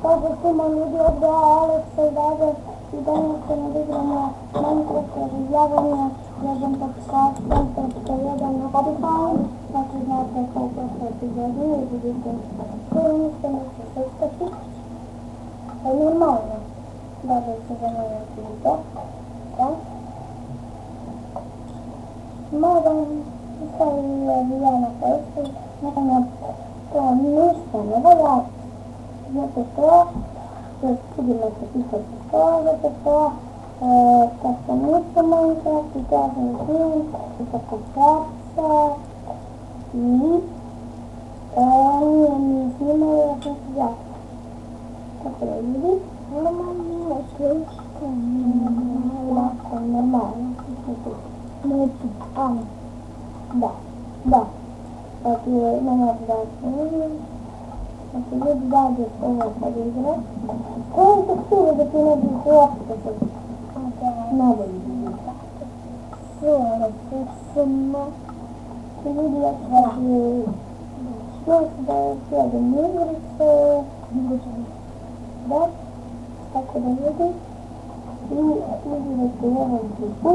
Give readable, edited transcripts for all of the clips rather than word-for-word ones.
Kaže svima ljudi ovdje Aleksa i Dada i danas se nadigramo Minecraft preživljavanja 1.1.1 na Spotify. Znači znate koliko se epizodi i vidite skoro ništa neće sestati. Normalno da se za moj video. Moram staviti na Facebook, naravno to ništa ne volja, zato to, sigurno se pitate što, zato to, kad sam ništa Minecraft i to sam film, i tako praksa, i nije mi snimao, ja sam se jako. Tako da vidi, normalno, sličko, normalno, da. Dakle, nema da se vidim. Znači, ljudi dađe ovo sad igra. Kojom teksturu da ti ne bi uopšte se nadali vidim. Sve, recimo. I vidi ja znači, što da je slijedem igrice. Da, tako da vidi. I vidi da se jedan klipu.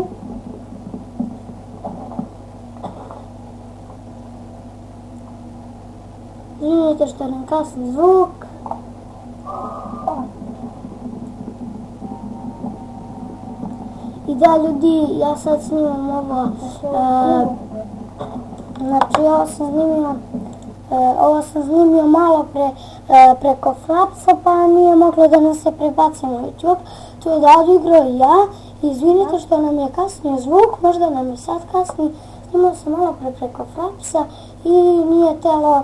Vidite što nam kasni zvuk. I da ljudi, ja sad snimam ovo, znači ovo sam snimio malo preko Frapsa pa nije moglo da nas se prebacimo na YouTube. Tu je Dado igrao i ja. Izvinite što nam je kasnio zvuk, možda nam je sad kasni. Snimao sam malo preko Frapsa i nije telo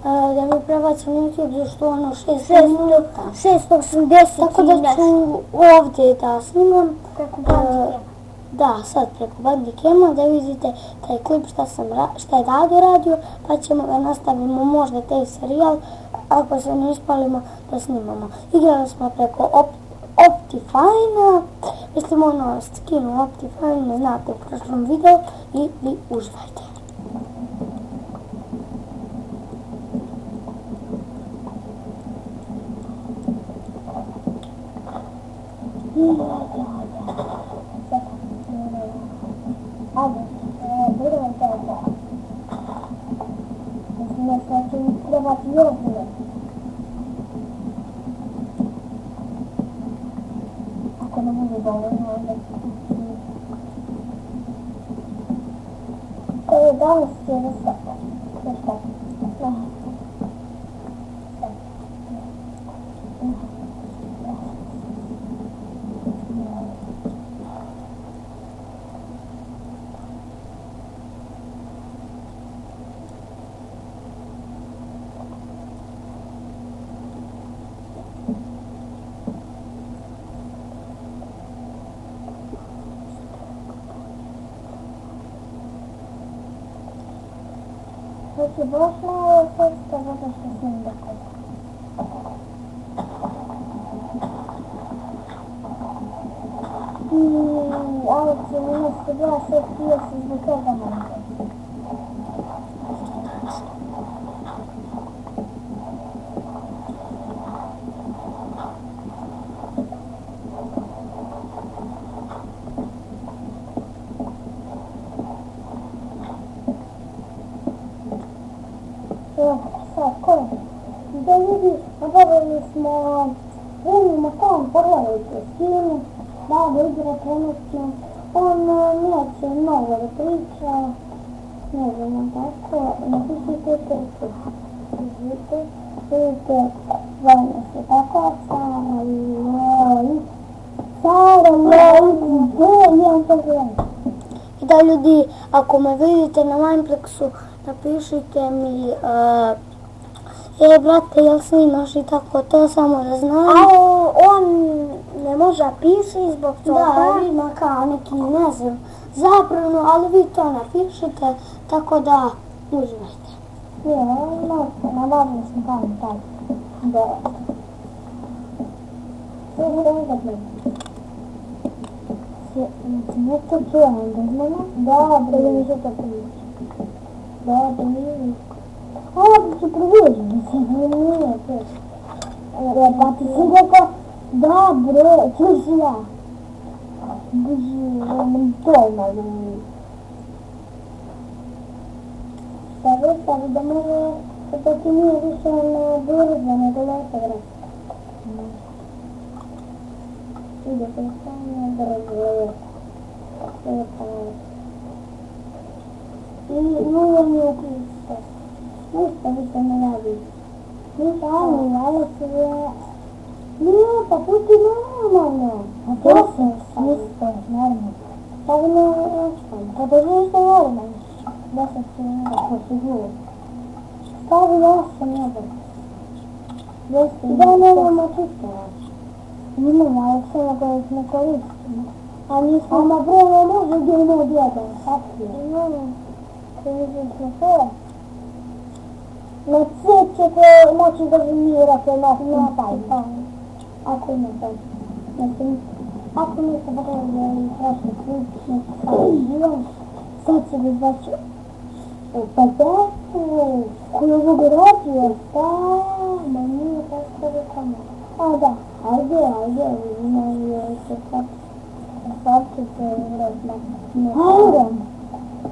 da mi prebacim na YouTube zašto ono 6 minuta. 680. Tako da ću ovdje da snimam. Da, sad preko Bandicama da vidite taj klip šta je Dado radio, pa ćemo ga nastavimo možda taj serijal, ako se ne ispalimo da snimamo. Igrali smo preko Optifine, mislim ono skinu Optifine, znate u prošlom videu i vi uživajte. Budemo to. Mislim da sad ću trebati još ne. Ako ne bude dovoljno, onda to je danas cijeli sat. Šta? Znači, došla je sesta zato što sam dakle. Alex je minus 26 PS zbog toga možda. Sad, ko? Da ljudi, nabavili smo Venimo tom, pogledajte Steam, Dado igra trenutno, on neće mnogo da priča, ne znam tako, napišite testu, vidite, zovemo se tako, Sara Loj, gdje je on to gledam? I da ljudi, ako me vidite na Mineplex-u, napišite mi, brate, jel snimaš i tako to, samo da znam. A on ne može piši zbog toga. Da, ima kao neki, ne znam, zabranu, ali vi to napišite, tako da uživajte. Nabavili smo tamo taj. Da. Sve bude uzadljeno. Ne to čujem, da znamo? Da, bre, mi se to priči. Da, mi. Ovdje ću proviđen, mislim, nije to. Jer pa ti si rekao da bre, sluši ja. Nemam pojma ljudi. Stavi da može, da ti nije više na burza nego na Instagram. Ide se samo brzo. I nula mi uključite. Ništa više ne radi. Ništa, ali sve... Nije, pa pusti normalno. A to se isto, normalno. Stavi na Instagram. Pa da živiš da normalno. Da se ti nekako sigurno. Stavi 8 jebe. Da nemamo čisto. Imamo, ali sve na koje ne koristimo. A nismo na broj može gdje imamo djeda. Tako je. Imamo. Koristimo sve. Na C ćete moći da žemirate na taj. Ako ima taj. Ako niste broj i prošli ključ, sad će bi znači u padetu koju mogu rodio, ma nije tako da tamo. A da, ajde, imaju se slavčice vredno. Ajde,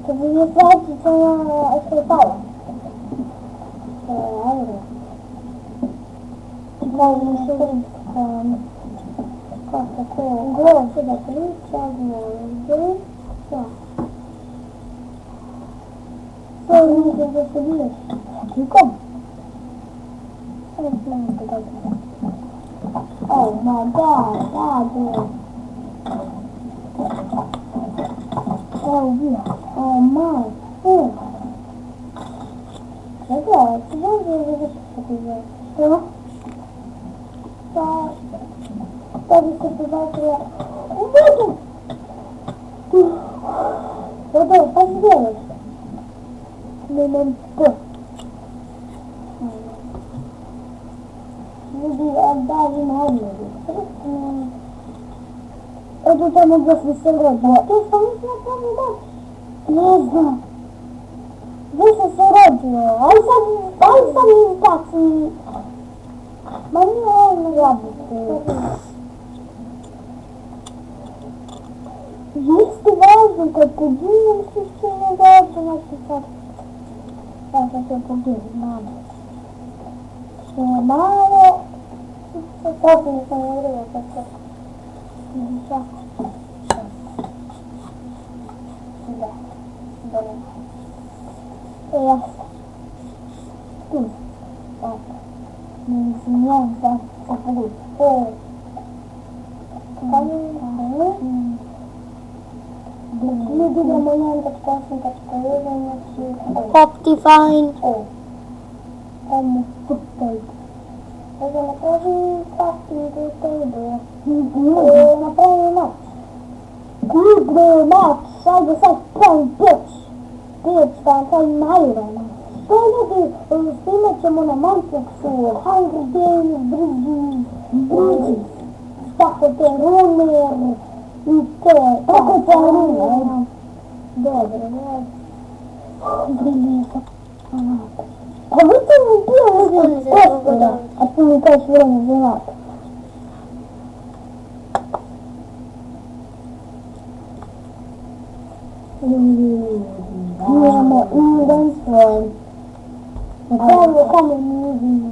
to bi je slavčice na ekspretala. Ajde. Čekaj, nešto vidim. Kako? Gledam se da priča, gledam. Sve mislim da se vidiš. Čikom? Sada znam te da gledam. Ma da. Evo bio. Ma. Čekaj, ti znam da je vidiš što ti zove. Što? Da bi se prebacila u vodu. Vodo, pa si djelaš? Nemam p. Ljudi, oddažim odmjeru. Odu tamo gdje sam se rodio. To sam mislila tamo baš. Ne znam. Gdje sam se rodio? Ali sam izbaci. Ma nije ono jabuke. Jeste važno kad poginem što ne dođe neki sad. Ja sad se poginem, mamo. Što je malo. Sad mi sam uvrila sad sad. Da. Ja. Tu. Tako. Mislim, ja sad se pogledam. Ljudi idemo 1.8.1, Optifine. Ajmo putaj. Ajde napravi crafting table. Napravi mač. Bre, mač, ajde sad pravim peć. Peć da napravim majurana. To ljudi, snimat ćemo na Minecraftu, Hunger Games, Bridges, tako te runer i te, tako te runer. Dobro, Briljeto. A vidite mi bio uzim postoja, a ti mi kažeš vreme za nas. Imamo inventory. Kamo mi uzimo?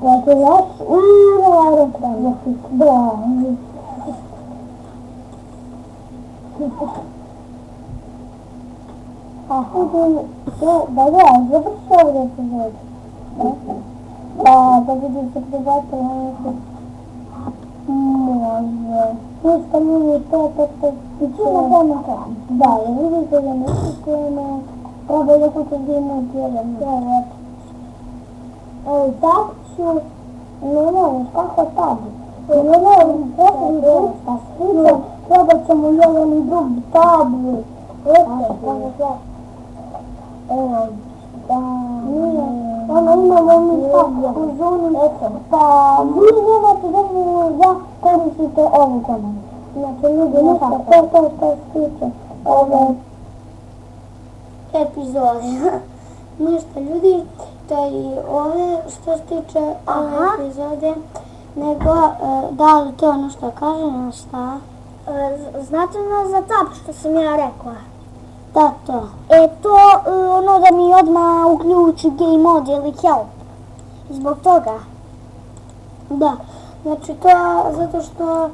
Dakle, još aeroplan. Da. Završi ovdje se zove. Da vidim se prebaciti na neki. Može. Ništa nije to. I čima dana hrana. Da, jer vidite da neki kojima treba da kuće gdje imati jedan. Evo, tako ću, ne možeš, kako tabi? Ne možeš, posljednji puta skrita, treba ćemo jedan i drugi tabi. Evo, nije, ono imamo mi tako u zoni, pa vi nemate da koristite ovu komandu. Znači, ljudi, ništa, to što se tiče ove epizode. Ništa, ljudi, to i ovdje što se tiče ove epizode, nego da li to ono što kaže na šta? Znate ono za tap što sam ja rekla? Da, to. To ono da mi odmah uključi game mode ili help. Zbog toga. Da, znači to zato što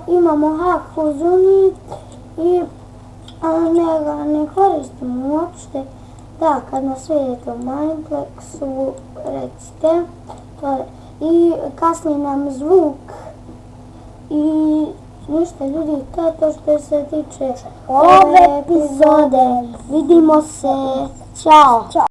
imamo hack fuzuni i ne koristimo uopšte. Da, kad nas vidite u Mindplexu, recite to i kasnije nam zvuk i ništa ljudi, to je to što se tiče ove epizode. Vidimo se, čao!